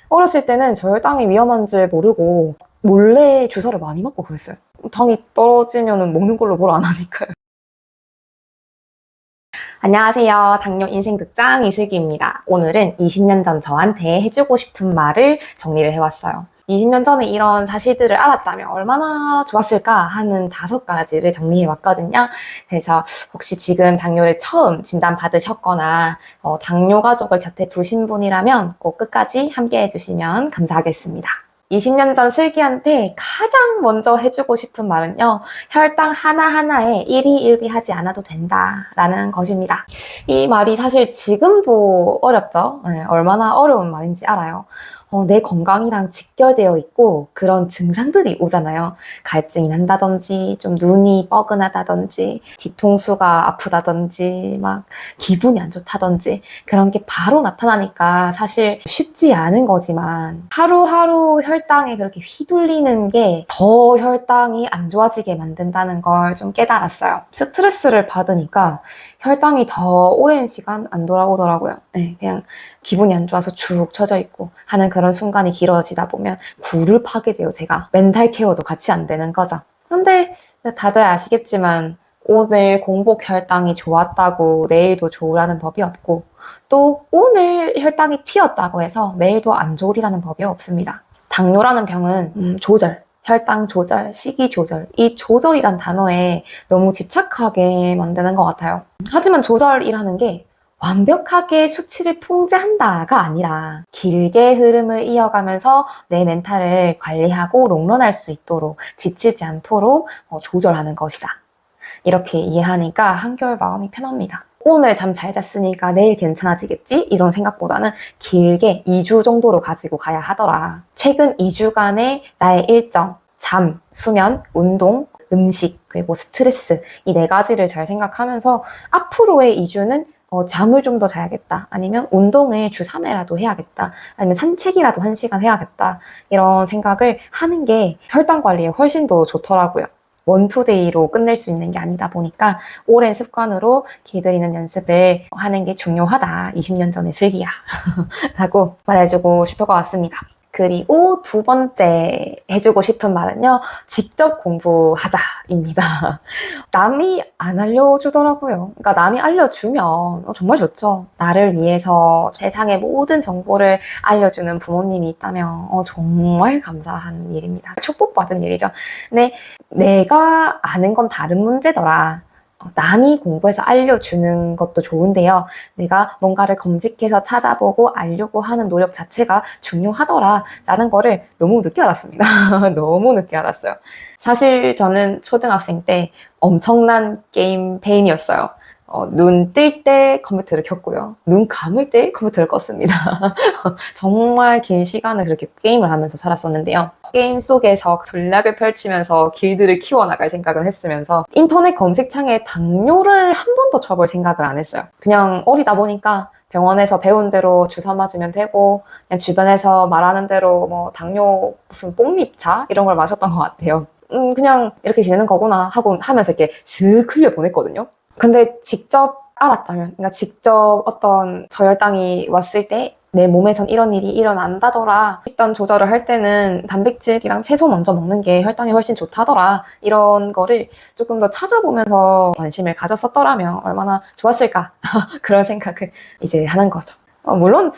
어렸을 때는 저혈당이 위험한 줄 모르고 몰래 주사를 많이 맞고 그랬어요. 당이 떨어지면 먹는 걸로 뭘 안 하니까요. 안녕하세요. 당뇨 인생극장 이슬기입니다. 오늘은 20년 전 저한테 해주고 싶은 말을 정리를 해왔어요. 20년 전에 이런 사실들을 알았다면 얼마나 좋았을까 하는 5가지를 정리해왔거든요. 그래서 혹시 지금 당뇨를 처음 진단받으셨거나 당뇨 가족을 곁에 두신 분이라면 꼭 끝까지 함께 해주시면 감사하겠습니다. 20년 전 슬기한테 가장 먼저 해주고 싶은 말은요, 혈당 하나하나에 일희일비하지 않아도 된다라는 것입니다. 이 말이 사실 지금도 어렵죠? 네, 얼마나 어려운 말인지 알아요. 내 건강이랑 직결되어 있고 그런 증상들이 오잖아요. 갈증이 난다든지, 좀 눈이 뻐근하다든지, 뒤통수가 아프다든지, 막 기분이 안 좋다든지 그런 게 바로 나타나니까 사실 쉽지 않은 거지만 하루하루 혈당에 그렇게 휘둘리는 게 더 혈당이 안 좋아지게 만든다는 걸 좀 깨달았어요. 스트레스를 받으니까 혈당이 더 오랜 시간 안 돌아오더라고요. 네, 그냥 기분이 안 좋아서 축 처져 있고 하는 그런 순간이 길어지다 보면 굴을 파게 돼요, 제가. 멘탈 케어도 같이 안 되는 거죠. 근데 다들 아시겠지만 오늘 공복 혈당이 좋았다고 내일도 좋으라는 법이 없고 또 오늘 혈당이 튀었다고 해서 내일도 안 좋으리라는 법이 없습니다. 당뇨라는 병은 조절, 혈당 조절, 식이 조절, 이 조절이란 단어에 너무 집착하게 만드는 것 같아요. 하지만 조절이라는 게 완벽하게 수치를 통제한다가 아니라 길게 흐름을 이어가면서 내 멘탈을 관리하고 롱런할 수 있도록 지치지 않도록 조절하는 것이다. 이렇게 이해하니까 한결 마음이 편합니다. 오늘 잠 잘 잤으니까 내일 괜찮아지겠지? 이런 생각보다는 길게 2주 정도로 가지고 가야 하더라. 최근 2주간의 나의 일정, 잠, 수면, 운동, 음식, 그리고 스트레스 이 4가지를 잘 생각하면서 앞으로의 2주는 잠을 좀 더 자야겠다. 아니면 운동을 주 3회라도 해야겠다. 아니면 산책이라도 1시간 해야겠다. 이런 생각을 하는 게 혈당 관리에 훨씬 더 좋더라고요. 원투데이로 끝낼 수 있는 게 아니다 보니까 오랜 습관으로 길들이는 연습을 하는 게 중요하다. 20년 전의 슬기야. 라고 말해주고 싶을 것 같습니다. 그리고 2번째 해주고 싶은 말은요, 직접 공부하자입니다. 남이 안 알려주더라고요. 그러니까 남이 알려주면 정말 좋죠. 나를 위해서 세상의 모든 정보를 알려주는 부모님이 있다면 정말 감사한 일입니다. 축복받은 일이죠. 근데 내가 아는 건 다른 문제더라. 남이 공부해서 알려주는 것도 좋은데요. 내가 뭔가를 검색해서 찾아보고 알려고 하는 노력 자체가 중요하더라 라는 거를 너무 늦게 알았습니다. 너무 늦게 알았어요. 사실 저는 초등학생 때 엄청난 게임 페인이었어요. 눈 뜰 때 컴퓨터를 켰고요. 눈 감을 때 컴퓨터를 껐습니다. 정말 긴 시간을 그렇게 게임을 하면서 살았었는데요. 게임 속에서 전략을 펼치면서 길드를 키워나갈 생각을 했으면서 인터넷 검색창에 당뇨를 한 번도 쳐볼 생각을 안 했어요. 그냥 어리다 보니까 병원에서 배운 대로 주사 맞으면 되고 그냥 주변에서 말하는 대로 뭐 당뇨 무슨 뽕잎차 이런 걸 마셨던 것 같아요. 그냥 이렇게 지내는 거구나 하고 하면서 이렇게 슥 흘려보냈거든요. 근데 직접 알았다면, 그러니까 직접 어떤 저혈당이 왔을 때 내 몸에선 이런 일이 일어난다더라. 식단 조절을 할 때는 단백질이랑 채소 먼저 먹는 게 혈당에 훨씬 좋다더라. 이런 거를 조금 더 찾아보면서 관심을 가졌었더라면 얼마나 좋았을까. 그런 생각을 이제 하는 거죠. 물론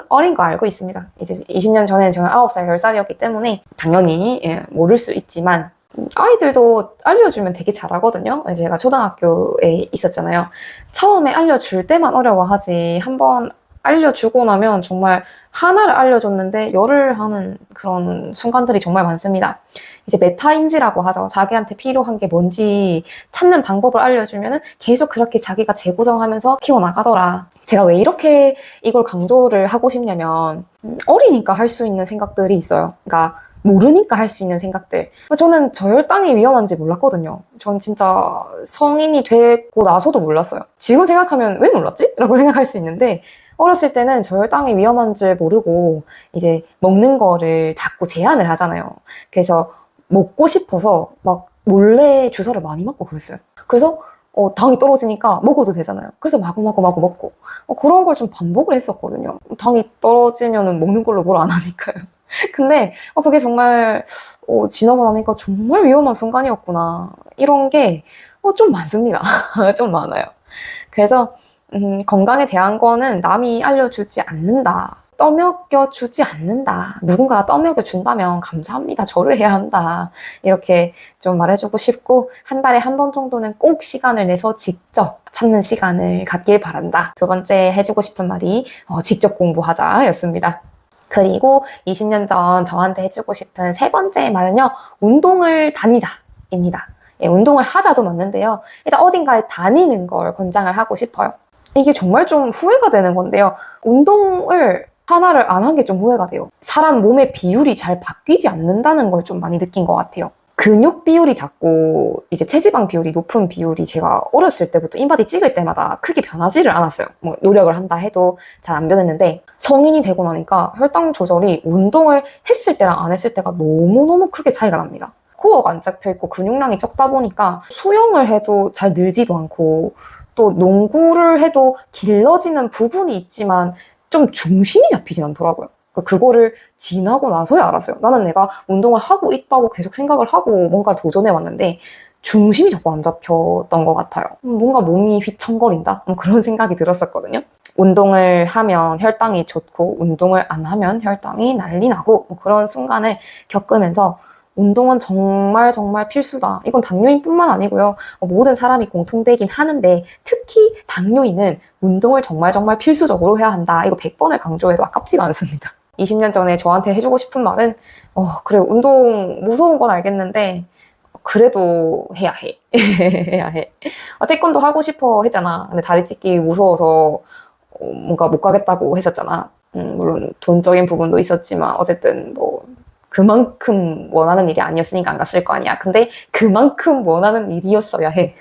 어린 거 알고 있습니다. 이제 20년 전에는 저는 9살, 10살이었기 때문에 당연히 모를 수 있지만 아이들도 알려주면 되게 잘하거든요. 제가 초등학교에 있었잖아요. 처음에 알려줄 때만 어려워하지 한번 알려주고 나면 정말 하나를 알려줬는데 열을 하는 그런 순간들이 정말 많습니다. 이제 메타인지라고 하죠. 자기한테 필요한 게 뭔지 찾는 방법을 알려주면 계속 그렇게 자기가 재고정하면서 키워나가더라. 제가 왜 이렇게 이걸 강조를 하고 싶냐면 어리니까 할 수 있는 생각들이 있어요. 그러니까 모르니까 할 수 있는 생각들. 저는 저혈당이 위험한지 몰랐거든요. 전 진짜 성인이 되고 나서도 몰랐어요. 지금 생각하면 왜 몰랐지? 라고 생각할 수 있는데 어렸을 때는 저혈당이 위험한 줄 모르고 이제 먹는 거를 자꾸 제한을 하잖아요. 그래서 먹고 싶어서 막 몰래 주사를 많이 맞고 그랬어요. 그래서 당이 떨어지니까 먹어도 되잖아요. 그래서 마구마구 먹고 그런 걸 좀 반복을 했었거든요. 당이 떨어지면은 먹는 걸로 뭘 안 하니까요. 근데 그게 정말 지나고 나니까 정말 위험한 순간이었구나. 이런 게 좀 많습니다. 좀 많아요. 그래서 건강에 대한 거는 남이 알려주지 않는다. 떠먹여주지 않는다. 누군가가 떠먹여준다면 감사합니다. 저를 해야 한다. 이렇게 좀 말해주고 싶고, 한 달에 한 번 정도는 꼭 시간을 내서 직접 찾는 시간을 갖길 바란다. 두 번째 해주고 싶은 말이 직접 공부하자 였습니다. 그리고 20년 전 저한테 해주고 싶은 세 번째 말은요, 운동을 다니자입니다. 예, 운동을 하자도 맞는데요. 일단 어딘가에 다니는 걸 권장을 하고 싶어요. 이게 정말 좀 후회가 되는 건데요. 운동을 하나를 안 한 게 좀 후회가 돼요. 사람 몸의 비율이 잘 바뀌지 않는다는 걸 좀 많이 느낀 것 같아요. 근육 비율이 작고 이제 체지방 비율이 높은 비율이 제가 어렸을 때부터 인바디 찍을 때마다 크게 변하지를 않았어요. 뭐 노력을 한다 해도 잘 안 변했는데 성인이 되고 나니까 혈당 조절이 운동을 했을 때랑 안 했을 때가 너무너무 크게 차이가 납니다. 코어가 안 잡혀있고 근육량이 적다 보니까 수영을 해도 잘 늘지도 않고 또 농구를 해도 길러지는 부분이 있지만 좀 중심이 잡히진 않더라고요. 그거를 지나고 나서야 알았어요. 나는 내가 운동을 하고 있다고 계속 생각을 하고 뭔가를 도전해 왔는데 중심이 자꾸 안 잡혔던 것 같아요. 뭔가 몸이 휘청거린다? 그런 생각이 들었었거든요. 운동을 하면 혈당이 좋고 운동을 안 하면 혈당이 난리 나고 그런 순간을 겪으면서 운동은 정말 정말 필수다. 이건 당뇨인뿐만 아니고요. 모든 사람이 공통되긴 하는데 특히 당뇨인은 운동을 정말 정말 필수적으로 해야 한다. 이거 100번을 강조해도 아깝지가 않습니다. 20년 전에 저한테 해주고 싶은 말은 그래 운동 무서운 건 알겠는데 그래도 해야 해. 해야 해. 태권도 하고 싶어 했잖아. 근데 다리 찢기 무서워서 뭔가 못 가겠다고 했었잖아. 물론 돈적인 부분도 있었지만 어쨌든 뭐 그만큼 원하는 일이 아니었으니까 안 갔을 거 아니야. 근데 그만큼 원하는 일이었어야 해.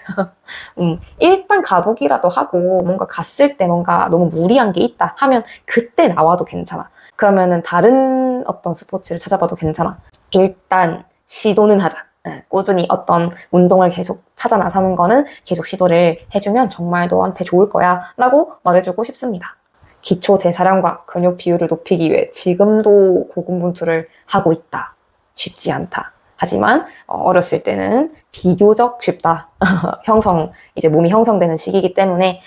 일단 가보기라도 하고 뭔가 갔을 때 뭔가 너무 무리한 게 있다 하면 그때 나와도 괜찮아. 그러면은 다른 어떤 스포츠를 찾아봐도 괜찮아. 일단 시도는 하자. 꾸준히 어떤 운동을 계속 찾아 나서는 거는 계속 시도를 해주면 정말 너한테 좋을 거야 라고 말해주고 싶습니다. 기초 대사량과 근육 비율을 높이기 위해 지금도 고군분투를 하고 있다. 쉽지 않다. 하지만 어렸을 때는 비교적 쉽다. 이제 몸이 형성되는 시기이기 때문에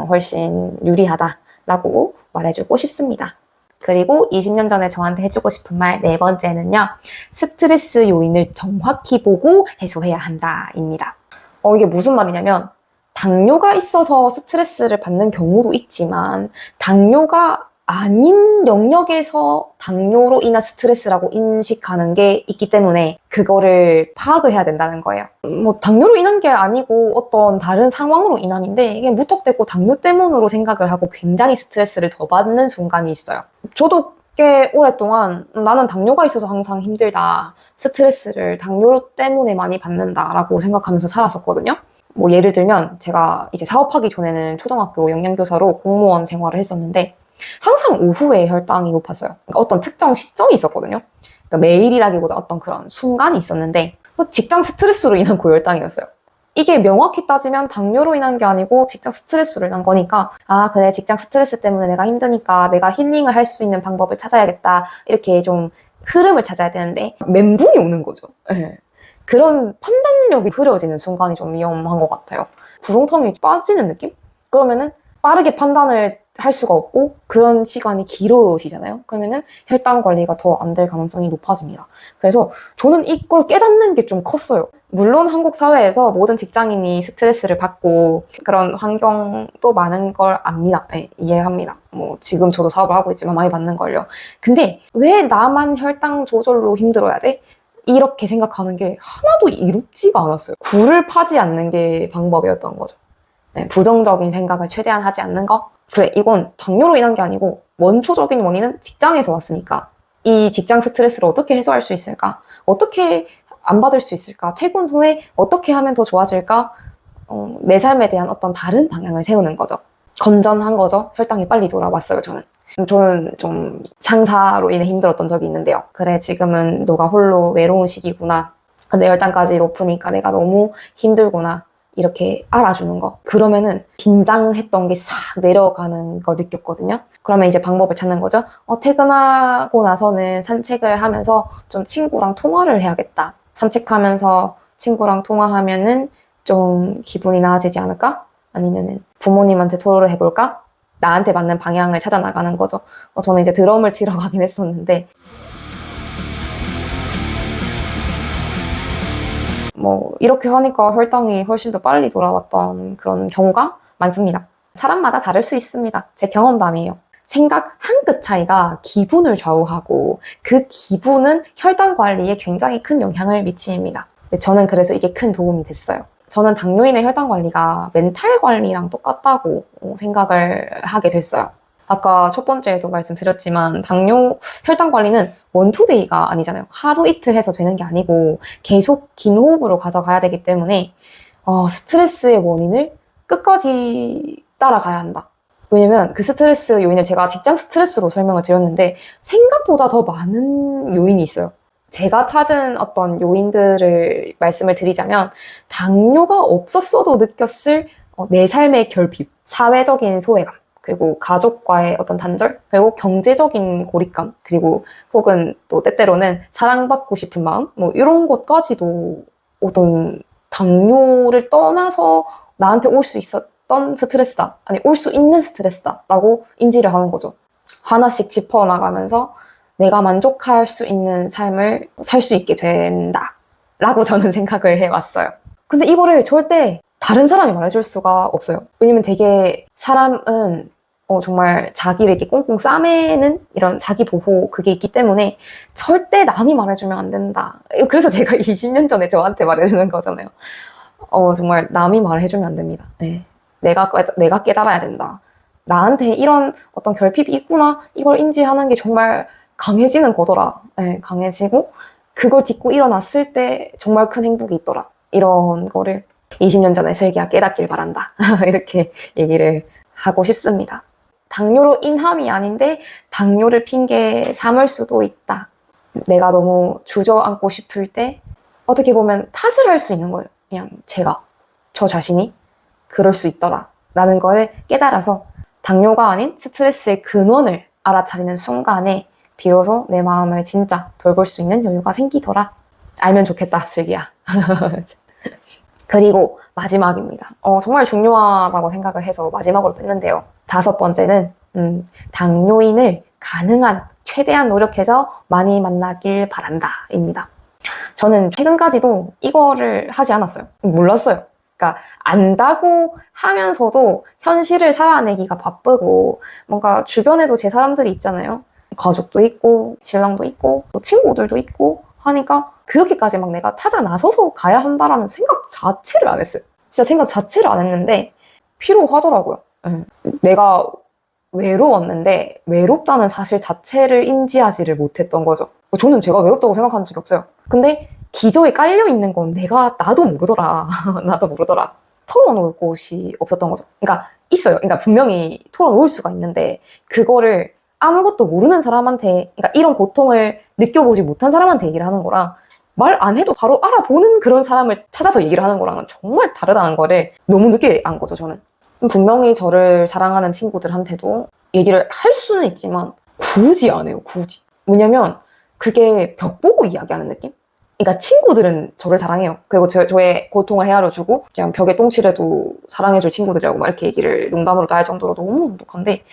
훨씬 유리하다라고 말해주고 싶습니다. 그리고 20년 전에 저한테 해주고 싶은 말 네 번째는요. 스트레스 요인을 정확히 보고 해소해야 한다입니다. 이게 무슨 말이냐면 당뇨가 있어서 스트레스를 받는 경우도 있지만 당뇨가 아닌 영역에서 당뇨로 인한 스트레스라고 인식하는 게 있기 때문에 그거를 파악을 해야 된다는 거예요. 뭐 당뇨로 인한 게 아니고 어떤 다른 상황으로 인함인데 이게 무턱대고 당뇨 때문으로 생각을 하고 굉장히 스트레스를 더 받는 순간이 있어요. 저도 꽤 오랫동안 나는 당뇨가 있어서 항상 힘들다. 스트레스를 당뇨 때문에 많이 받는다라고 생각하면서 살았었거든요. 뭐 예를 들면 제가 이제 사업하기 전에는 초등학교 영양교사로 공무원 생활을 했었는데 항상 오후에 혈당이 높았어요. 그러니까 어떤 특정 시점이 있었거든요. 그러니까 매일이라기보다 어떤 그런 순간이 있었는데 직장 스트레스로 인한 고혈당이었어요. 이게 명확히 따지면 당뇨로 인한 게 아니고 직장 스트레스로 인한 거니까 그래 직장 스트레스 때문에 내가 힘드니까 내가 힐링을 할 수 있는 방법을 찾아야겠다. 이렇게 좀 흐름을 찾아야 되는데 멘붕이 오는 거죠. 네. 그런 판단력이 흐려지는 순간이 좀 위험한 것 같아요. 구렁텅이 빠지는 느낌? 그러면은 빠르게 판단을 할 수가 없고 그런 시간이 길어지잖아요. 그러면은 혈당 관리가 더 안 될 가능성이 높아집니다. 그래서 저는 이걸 깨닫는 게 좀 컸어요. 물론 한국 사회에서 모든 직장인이 스트레스를 받고 그런 환경도 많은 걸 압니다. 네, 이해합니다. 뭐 지금 저도 사업을 하고 있지만 많이 받는 걸요. 근데 왜 나만 혈당 조절로 힘들어야 돼? 이렇게 생각하는 게 하나도 이롭지가 않았어요. 굴을 파지 않는 게 방법이었던 거죠. 네, 부정적인 생각을 최대한 하지 않는 거? 그래, 이건 당뇨로 인한 게 아니고 원초적인 원인은 직장에서 왔으니까 이 직장 스트레스를 어떻게 해소할 수 있을까? 어떻게 안 받을 수 있을까? 퇴근 후에 어떻게 하면 더 좋아질까? 내 삶에 대한 어떤 다른 방향을 세우는 거죠. 건전한 거죠. 혈당이 빨리 돌아왔어요, 저는. 저는 좀 상사로 인해 힘들었던 적이 있는데요. 그래, 지금은 너가 홀로 외로운 시기구나. 근데 혈당까지 높으니까 내가 너무 힘들구나. 이렇게 알아주는 거. 그러면은 긴장했던 게 싹 내려가는 걸 느꼈거든요. 그러면 이제 방법을 찾는 거죠. 퇴근하고 나서는 산책을 하면서 좀 친구랑 통화를 해야겠다. 산책하면서 친구랑 통화하면은 좀 기분이 나아지지 않을까? 아니면은 부모님한테 토로를 해볼까? 나한테 맞는 방향을 찾아 나가는 거죠. 저는 이제 드럼을 치러 가긴 했었는데 이렇게 하니까 혈당이 훨씬 더 빨리 돌아왔던 그런 경우가 많습니다. 사람마다 다를 수 있습니다. 제 경험담이에요. 생각 한 끗 차이가 기분을 좌우하고 그 기분은 혈당 관리에 굉장히 큰 영향을 미칩니다. 저는 그래서 이게 큰 도움이 됐어요. 저는 당뇨인의 혈당 관리가 멘탈 관리랑 똑같다고 생각을 하게 됐어요. 아까 첫 번째에도 말씀드렸지만 당뇨 혈당 관리는 원투데이가 아니잖아요. 하루 이틀 해서 되는 게 아니고 계속 긴 호흡으로 가져가야 되기 때문에 스트레스의 원인을 끝까지 따라가야 한다. 왜냐면 그 스트레스 요인을 제가 직장 스트레스로 설명을 드렸는데 생각보다 더 많은 요인이 있어요. 제가 찾은 어떤 요인들을 말씀을 드리자면 당뇨가 없었어도 느꼈을 내 삶의 결핍, 사회적인 소외감, 그리고 가족과의 어떤 단절, 그리고 경제적인 고립감, 그리고 혹은 또 때때로는 사랑받고 싶은 마음, 이런 것까지도 어떤 당뇨를 떠나서 나한테 올 수 있었던 스트레스다, 아니 올 수 있는 스트레스다 라고 인지를 하는 거죠. 하나씩 짚어나가면서 내가 만족할 수 있는 삶을 살 수 있게 된다 라고 저는 생각을 해왔어요. 근데 이거를 절대 다른 사람이 말해줄 수가 없어요. 왜냐면 되게 사람은 정말 자기를 이렇게 꽁꽁 싸매는 이런 자기 보호 그게 있기 때문에 절대 남이 말해주면 안 된다. 그래서 제가 20년 전에 저한테 말해주는 거잖아요. 정말 남이 말해주면 안 됩니다. 네. 내가 깨달아야 된다. 나한테 이런 어떤 결핍이 있구나. 이걸 인지하는 게 정말 강해지는 거더라. 네, 강해지고 그걸 딛고 일어났을 때 정말 큰 행복이 있더라. 이런 거를 20년 전에 슬기야 깨닫길 바란다. 이렇게 얘기를 하고 싶습니다. 당뇨로 인함이 아닌데 당뇨를 핑계 삼을 수도 있다. 내가 너무 주저앉고 싶을 때 어떻게 보면 탓을 할 수 있는 거예요. 그냥 저 자신이 그럴 수 있더라 라는 걸 깨달아서 당뇨가 아닌 스트레스의 근원을 알아차리는 순간에 비로소 내 마음을 진짜 돌볼 수 있는 여유가 생기더라. 알면 좋겠다, 슬기야. 그리고 마지막입니다. 정말 중요하다고 생각을 해서 마지막으로 뺐는데요. 5번째는 당뇨인을 가능한 최대한 노력해서 많이 만나길 바란다 입니다. 저는 최근까지도 이거를 하지 않았어요. 몰랐어요. 그러니까 안다고 하면서도 현실을 살아내기가 바쁘고 뭔가 주변에도 제 사람들이 있잖아요. 가족도 있고 신랑도 있고 또 친구들도 있고 하니까 그렇게까지 막 내가 찾아 나서서 가야 한다라는 생각 자체를 안 했어요. 진짜 생각 자체를 안 했는데 피로하더라고요. 내가 외로웠는데 외롭다는 사실 자체를 인지하지를 못했던 거죠. 저는 제가 외롭다고 생각한 적이 없어요. 근데 기저에 깔려있는 건 나도 모르더라. 나도 모르더라. 털어놓을 곳이 없었던 거죠. 그러니까 있어요. 그러니까 분명히 털어놓을 수가 있는데 그거를 아무것도 모르는 사람한테, 그러니까 이런 고통을 느껴보지 못한 사람한테 얘기를 하는 거랑 말 안 해도 바로 알아보는 그런 사람을 찾아서 얘기를 하는 거랑은 정말 다르다는 거를 너무 늦게 안 거죠, 저는. 분명히 저를 사랑하는 친구들한테도 얘기를 할 수는 있지만 굳이 안 해요, 굳이. 왜냐면 그게 벽 보고 이야기하는 느낌? 그러니까 친구들은 저를 사랑해요. 그리고 저의 고통을 헤아려주고 그냥 벽에 똥칠해도 사랑해줄 친구들이라고 막 이렇게 얘기를 농담으로 다 할 정도로 너무 똑똑한데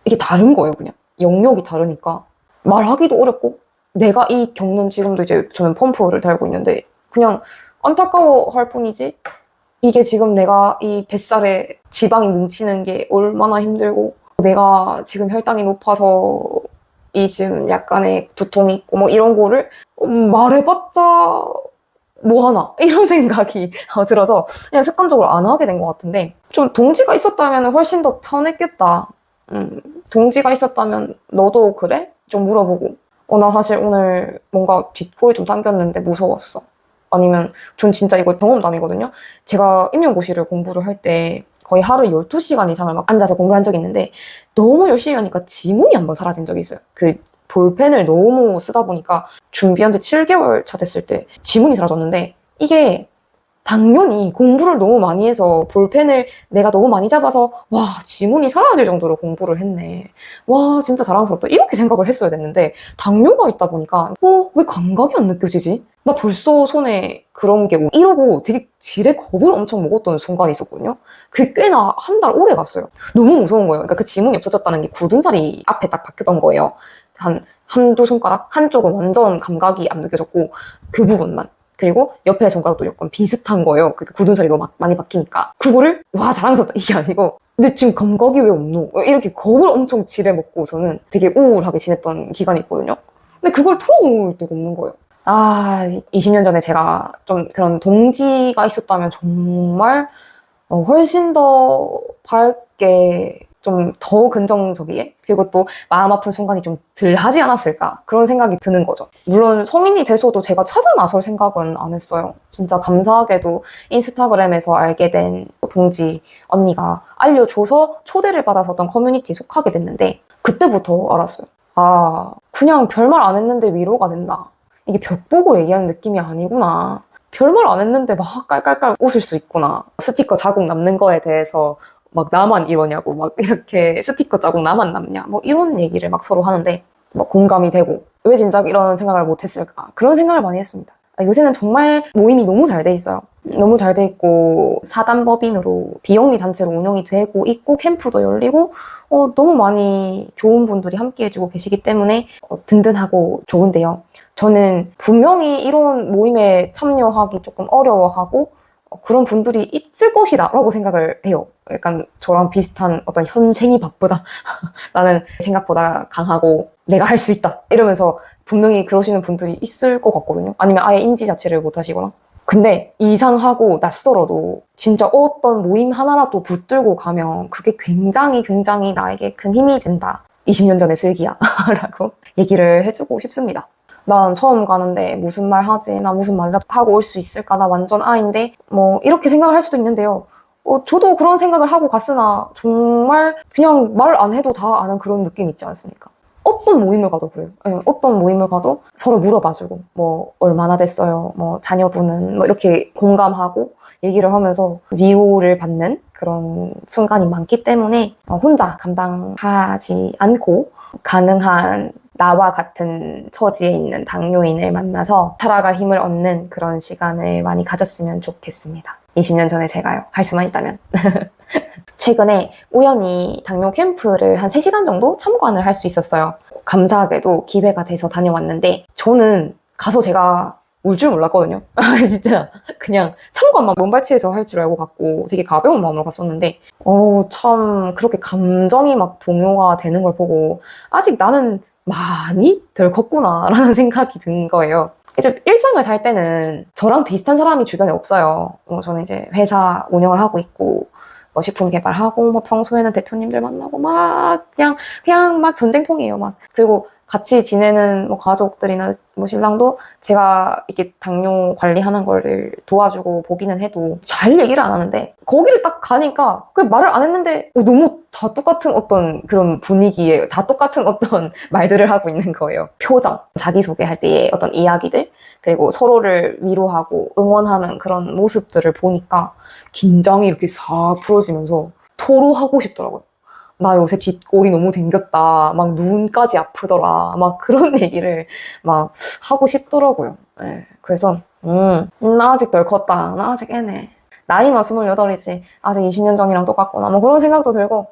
이게 다른 거예요, 그냥. 영역이 다르니까 말하기도 어렵고 내가 이 겪는 지금도 이제 저는 펌프를 달고 있는데 그냥 안타까워 할 뿐이지 이게 지금 내가 이 뱃살에 지방이 뭉치는 게 얼마나 힘들고 내가 지금 혈당이 높아서 이 지금 약간의 두통이 있고 이런 거를 말해봤자 뭐하나 이런 생각이 들어서 그냥 습관적으로 안 하게 된 것 같은데 좀 동지가 있었다면 훨씬 더 편했겠다. 동지가 있었다면 너도 그래? 좀 물어보고 나 사실 오늘 뭔가 뒷골이 좀 당겼는데 무서웠어. 아니면 전 진짜 이거 경험담이거든요. 제가 임용고시를 공부를 할 때 거의 하루에 12시간 이상을 막 앉아서 공부를 한 적이 있는데 너무 열심히 하니까 지문이 한번 사라진 적이 있어요. 그 볼펜을 너무 쓰다 보니까 준비한 지 7개월 차 됐을 때 지문이 사라졌는데 이게 당연히 공부를 너무 많이 해서 볼펜을 내가 너무 많이 잡아서 와, 지문이 사라질 정도로 공부를 했네. 와, 진짜 자랑스럽다. 이렇게 생각을 했어야 됐는데 당뇨가 있다 보니까 왜 감각이 안 느껴지지? 나 벌써 손에 그런 게 이러고 되게 지레 겁을 엄청 먹었던 순간이 있었거든요. 그게 꽤나 한 달 오래 갔어요. 너무 무서운 거예요. 그러니까 그 지문이 없어졌다는 게 굳은 살이 앞에 딱 박혔던 거예요. 한두 손가락? 한쪽은 완전 감각이 안 느껴졌고 그 부분만. 그리고 옆에 손가락도 약간 비슷한 거예요. 그 굳은 살이 너무 많이 박히니까. 그거를 와, 자랑스럽다 이게 아니고 근데 지금 감각이 왜 없노? 이렇게 겁을 엄청 지레먹고서는 되게 우울하게 지냈던 기간이 있거든요. 근데 그걸 털어놓을 데가 없는 거예요. 20년 전에 제가 좀 그런 동지가 있었다면 정말 훨씬 더 밝게 좀 더 긍정적이게 그리고 또 마음 아픈 순간이 좀 덜 하지 않았을까 그런 생각이 드는 거죠. 물론 성인이 돼서도 제가 찾아 나설 생각은 안 했어요. 진짜 감사하게도 인스타그램에서 알게 된 동지 언니가 알려줘서 초대를 받아서 어떤 커뮤니티에 속하게 됐는데 그때부터 알았어요. 그냥 별말 안 했는데 위로가 된다. 이게 벽 보고 얘기하는 느낌이 아니구나. 별말 안 했는데 막 깔깔깔 웃을 수 있구나. 스티커 자국 남는 거에 대해서 막 나만 이러냐고 막 이렇게 스티커 자국 나만 남냐 뭐 이런 얘기를 막 서로 하는데 막 공감이 되고 왜 진작 이런 생각을 못했을까 그런 생각을 많이 했습니다. 요새는 정말 모임이 너무 잘 돼 있어요. 너무 잘 돼 있고 사단법인으로 비영리 단체로 운영이 되고 있고 캠프도 열리고 너무 많이 좋은 분들이 함께 해주고 계시기 때문에 든든하고 좋은데요. 저는 분명히 이런 모임에 참여하기 조금 어려워하고 그런 분들이 있을 것이다 라고 생각을 해요. 약간 저랑 비슷한 어떤 현생이 바쁘다 나는 생각보다 강하고 내가 할 수 있다 이러면서 분명히 그러시는 분들이 있을 것 같거든요. 아니면 아예 인지 자체를 못 하시거나. 근데 이상하고 낯설어도 진짜 어떤 모임 하나라도 붙들고 가면 그게 굉장히 굉장히 나에게 큰 힘이 된다. 20년 전의 슬기야 라고 얘기를 해주고 싶습니다. 난 처음 가는데 무슨 말 하지? 나 무슨 말이라도 하고 올 수 있을까? 나 완전 아인데? 뭐 이렇게 생각을 할 수도 있는데요. 저도 그런 생각을 하고 갔으나 정말 그냥 말 안 해도 다 아는 그런 느낌 있지 않습니까? 어떤 모임을 가도 그래요. 네, 어떤 모임을 가도 서로 물어봐주고 뭐 얼마나 됐어요? 뭐 자녀분은 뭐 이렇게 공감하고 얘기를 하면서 위로를 받는 그런 순간이 많기 때문에 혼자 감당하지 않고 가능한 나와 같은 처지에 있는 당뇨인을 만나서 살아갈 힘을 얻는 그런 시간을 많이 가졌으면 좋겠습니다. 20년 전에 제가요. 할 수만 있다면. 최근에 우연히 당뇨 캠프를 한 3시간 정도 참관을 할 수 있었어요. 감사하게도 기회가 돼서 다녀왔는데 저는 가서 제가 울 줄 몰랐거든요. 진짜 그냥 참관만 몸발치해서 할 줄 알고 갔고 되게 가벼운 마음으로 갔었는데 참 그렇게 감정이 막 동요가 되는 걸 보고 아직 나는 많이 덜 컸구나 라는 생각이 든 거예요. 이제 일상을 살 때는 저랑 비슷한 사람이 주변에 없어요. 저는 이제 회사 운영을 하고 있고 뭐 식품 개발하고 뭐 평소에는 대표님들 만나고 막 그냥 막 전쟁통이에요. 막 그리고 같이 지내는 뭐 가족들이나 뭐 신랑도 제가 이렇게 당뇨 관리하는 거를 도와주고 보기는 해도 잘 얘기를 안 하는데 거기를 딱 가니까 그 말을 안 했는데 너무 다 똑같은 어떤 그런 분위기에 다 똑같은 어떤 말들을 하고 있는 거예요. 표정, 자기소개할 때의 어떤 이야기들 그리고 서로를 위로하고 응원하는 그런 모습들을 보니까 긴장이 이렇게 싹 풀어지면서 토로하고 싶더라고요. 나 요새 뒷골이 너무 댕겼다. 막 눈까지 아프더라. 막 그런 얘기를 막 하고 싶더라고요. 네. 그래서 나 아직 덜 컸다. 나 아직 애네. 나이만 28이지. 아직 20년 전이랑 똑같구나. 뭐 그런 생각도 들고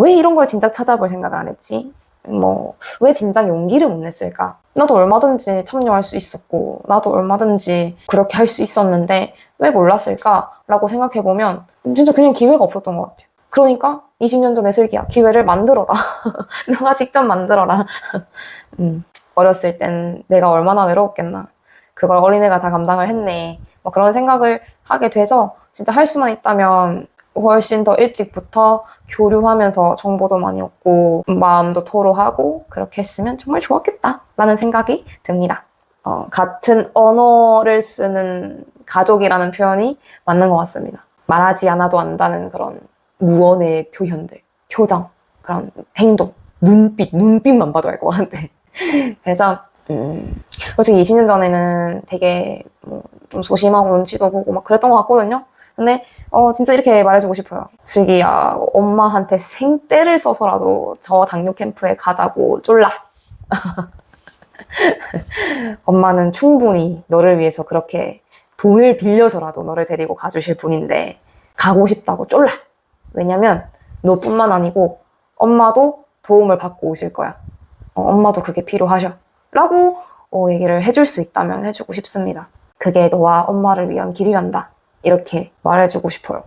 왜 이런 걸 진작 찾아볼 생각을 안 했지? 뭐 왜 진작 용기를 못 냈을까? 나도 얼마든지 참여할 수 있었고 나도 얼마든지 그렇게 할 수 있었는데 왜 몰랐을까? 라고 생각해보면 진짜 그냥 기회가 없었던 것 같아요. 그러니까 20년 전의 슬기야. 기회를 만들어라. 너가 직접 만들어라. 어렸을 땐 내가 얼마나 외로웠겠나. 그걸 어린애가 다 감당을 했네. 뭐 그런 생각을 하게 돼서 진짜 할 수만 있다면 훨씬 더 일찍부터 교류하면서 정보도 많이 얻고 마음도 토로하고 그렇게 했으면 정말 좋았겠다 라는 생각이 듭니다. 같은 언어를 쓰는 가족이라는 표현이 맞는 것 같습니다. 말하지 않아도 안다는 그런 무언의 표현들, 표정, 그런 행동, 눈빛만 봐도 알 것 같은데. 그래서 솔직히 20년 전에는 되게 좀 소심하고 눈치도 보고 막 그랬던 것 같거든요. 근데 진짜 이렇게 말해주고 싶어요. 슬기야, 엄마한테 생떼를 써서라도 저 당뇨 캠프에 가자고 쫄라. 엄마는 충분히 너를 위해서 그렇게 돈을 빌려서라도 너를 데리고 가주실 분인데 가고 싶다고 쫄라. 왜냐면 너뿐만 아니고 엄마도 도움을 받고 오실 거야. 엄마도 그게 필요하셔. 라고 얘기를 해줄 수 있다면 해주고 싶습니다. 그게 너와 엄마를 위한 길이란다. 이렇게 말해주고 싶어요.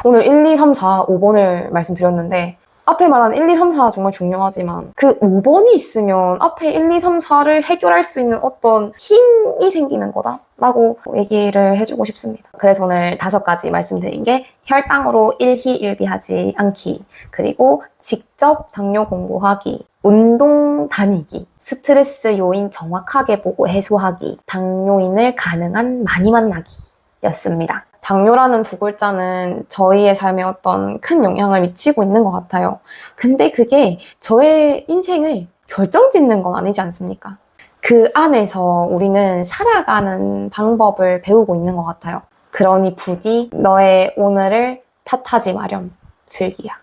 오늘 1, 2, 3, 4, 5번을 말씀드렸는데 앞에 말한 1, 2, 3, 4 정말 중요하지만 그 5번이 있으면 앞에 1, 2, 3, 4를 해결할 수 있는 어떤 힘이 생기는 거다 라고 얘기를 해주고 싶습니다. 그래서 오늘 5가지 말씀드린 게 혈당으로 일희일비하지 않기, 그리고 직접 당뇨 공부하기, 운동 다니기, 스트레스 요인 정확하게 보고 해소하기, 당뇨인을 가능한 많이 만나기 였습니다. 당뇨라는 2글자는 저희의 삶에 어떤 큰 영향을 미치고 있는 것 같아요. 근데 그게 저의 인생을 결정짓는 건 아니지 않습니까? 그 안에서 우리는 살아가는 방법을 배우고 있는 것 같아요. 그러니 부디 너의 오늘을 탓하지 마렴, 슬기야.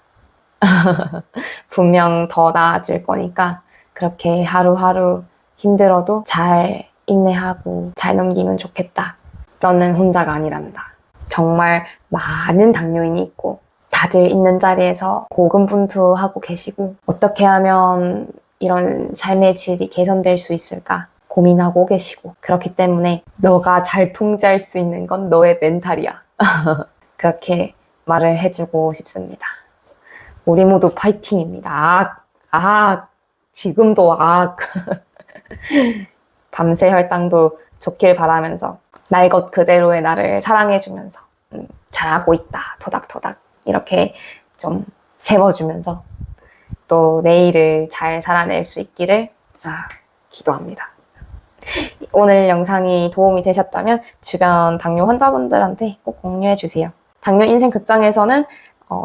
분명 더 나아질 거니까 그렇게 하루하루 힘들어도 잘 인내하고 잘 넘기면 좋겠다. 너는 혼자가 아니란다. 정말 많은 당뇨인이 있고 다들 있는 자리에서 고군분투하고 계시고 어떻게 하면 이런 삶의 질이 개선될 수 있을까 고민하고 계시고, 그렇기 때문에 너가 잘 통제할 수 있는 건 너의 멘탈이야. 그렇게 말을 해주고 싶습니다. 우리 모두 파이팅입니다. 지금도 밤새 혈당도 좋길 바라면서 날 것 그대로의 나를 사랑해주면서 잘하고 있다 토닥토닥 이렇게 좀 세워주면서 또 내일을 잘 살아낼 수 있기를 기도합니다. 오늘 영상이 도움이 되셨다면 주변 당뇨 환자분들한테 꼭 공유해주세요. 당뇨 인생 극장에서는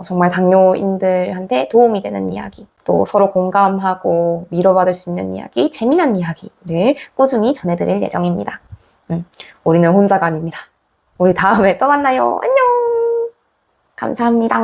정말 당뇨인들한테 도움이 되는 이야기, 또 서로 공감하고 위로받을 수 있는 이야기, 재미난 이야기를 꾸준히 전해드릴 예정입니다. 우리는 혼자가 아닙니다. 우리 다음에 또 만나요. 안녕! 감사합니다.